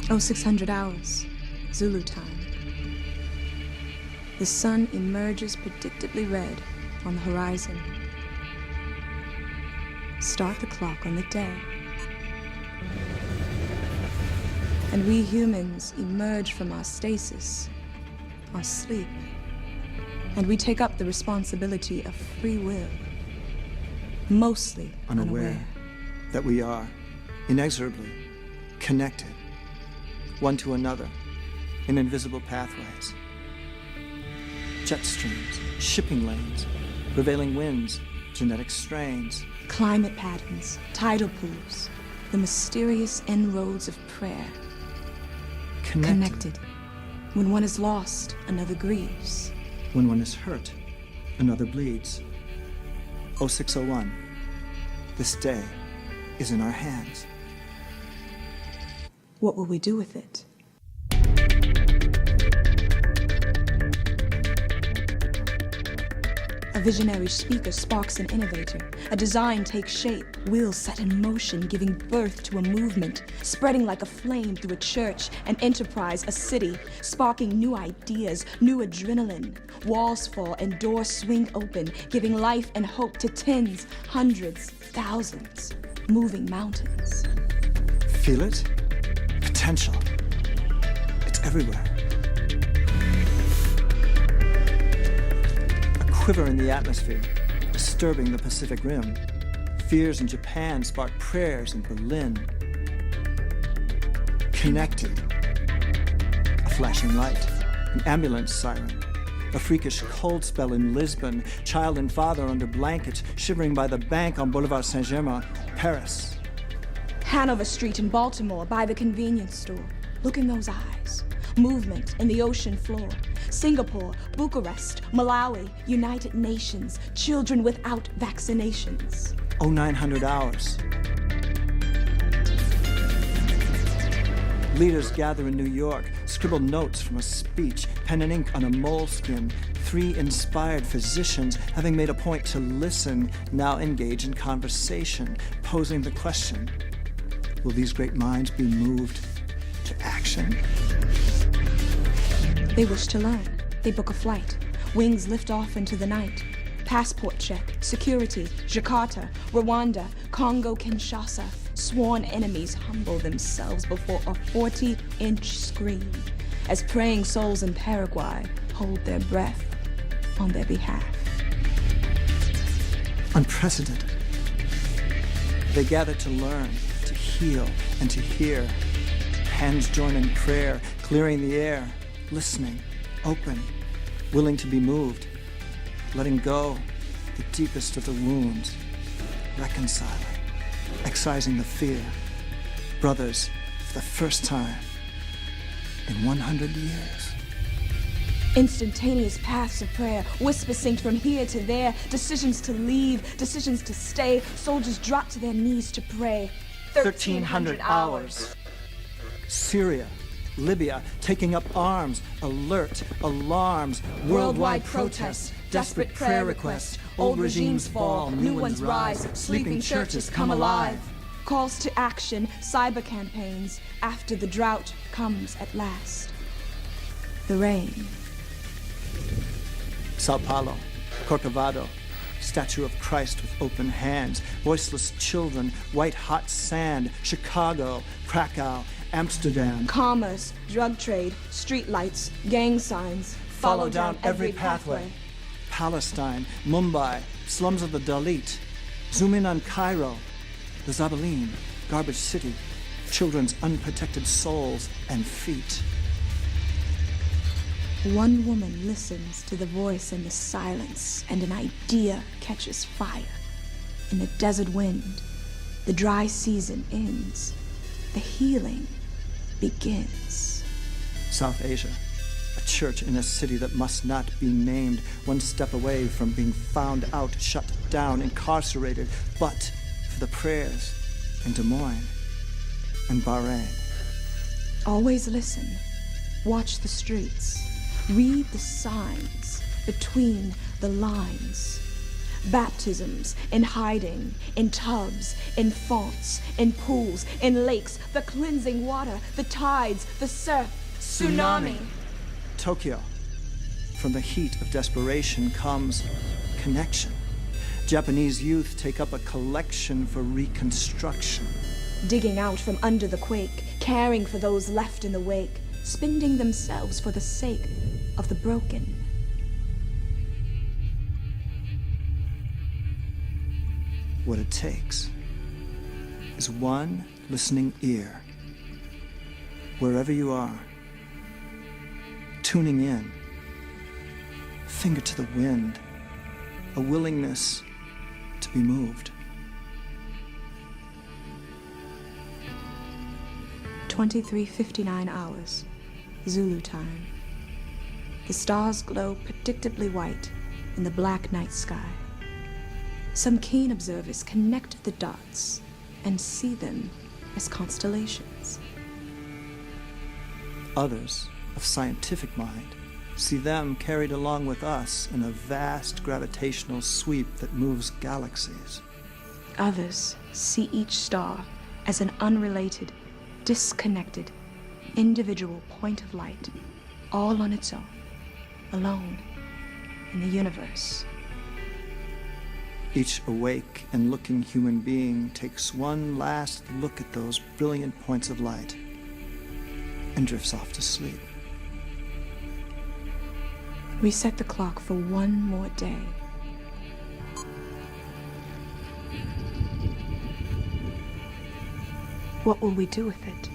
0600 hours, Zulu time. The sun emerges predictably red on the horizon. Start the clock on the day. And we humans emerge from our stasis, our sleep, and we take up the responsibility of free will, mostly unaware that we are inexorably connected, one to another, in invisible pathways. Jet streams, shipping lanes, prevailing winds, genetic strains. Climate patterns, tidal pools, the mysterious inroads of prayer. Connected. When one is lost, another grieves. When one is hurt, another bleeds. 0601, this day is in our hands. What will we do with it? A visionary speaker sparks an innovator. A design takes shape, wheels set in motion, giving birth to a movement, spreading like a flame through a church, an enterprise, a city, sparking new ideas, new adrenaline. Walls fall and doors swing open, giving life and hope to tens, hundreds, thousands, moving mountains. Feel it? Potential. It's everywhere. Quiver in the atmosphere, disturbing the Pacific Rim. Fears in Japan spark prayers in Berlin. Connected. A flashing light, an ambulance siren, a freakish cold spell in Lisbon, child and father under blankets, shivering by the bank on Boulevard Saint-Germain, Paris. Hanover Street in Baltimore, by the convenience store. Look in those eyes. Movement in the ocean floor. Singapore, Bucharest, Malawi, United Nations, children without vaccinations. 0900 hours. Leaders gather in New York, scribble notes from a speech, pen and ink on a moleskin. 3 inspired physicians, having made a point to listen, now engage in conversation, posing the question, will these great minds be moved to action? They wish to learn. They book a flight. Wings lift off into the night. Passport check, security, Jakarta, Rwanda, Congo, Kinshasa. Sworn enemies humble themselves before a 40-inch screen as praying souls in Paraguay hold their breath on their behalf. Unprecedented. They gather to learn, to heal, and to hear. Hands join in prayer, clearing the air. Listening, open, willing to be moved, letting go the deepest of the wounds, reconciling, excising the fear. Brothers, for the first time in 100 years. Instantaneous paths of prayer, whisper synced from here to there, decisions to leave, decisions to stay, soldiers drop to their knees to pray. 1300 hours. Syria, Libya, taking up arms, alert, alarms, worldwide protests, desperate prayer requests, old regimes fall, new ones rise, sleeping churches come alive. Calls to action, cyber campaigns, after the drought comes at last. The rain. Sao Paulo, Corcovado, statue of Christ with open hands, voiceless children, white hot sand, Chicago, Krakow, Amsterdam. Commerce, drug trade, street lights, gang signs. Follow down every pathway. Palestine, Mumbai, slums of the Dalit. Zoom in on Cairo, the Zabaleen, garbage city, children's unprotected souls and feet. One woman listens to the voice in the silence, and an idea catches fire. In the desert wind, the dry season ends. The healing begins. South Asia, a church in a city that must not be named, one step away from being found out, shut down, incarcerated, but for the prayers in Des Moines and Bahrain. Always listen. Watch the streets. Read the signs between the lines. Baptisms, in hiding, in tubs, in fonts, in pools, in lakes, the cleansing water, the tides, the surf, tsunami. Tokyo. From the heat of desperation comes connection. Japanese youth take up a collection for reconstruction. Digging out from under the quake, caring for those left in the wake, spending themselves for the sake of the broken. What it takes is one listening ear, wherever you are, tuning in, finger to the wind, a willingness to be moved. 23:59 hours, Zulu time. The stars glow predictably white in the black night sky. Some keen observers connect the dots and see them as constellations. Others, of scientific mind, see them carried along with us in a vast gravitational sweep that moves galaxies. Others see each star as an unrelated, disconnected, individual point of light, all on its own, alone in the universe. Each awake and looking human being takes one last look at those brilliant points of light and drifts off to sleep. We set the clock for one more day. What will we do with it?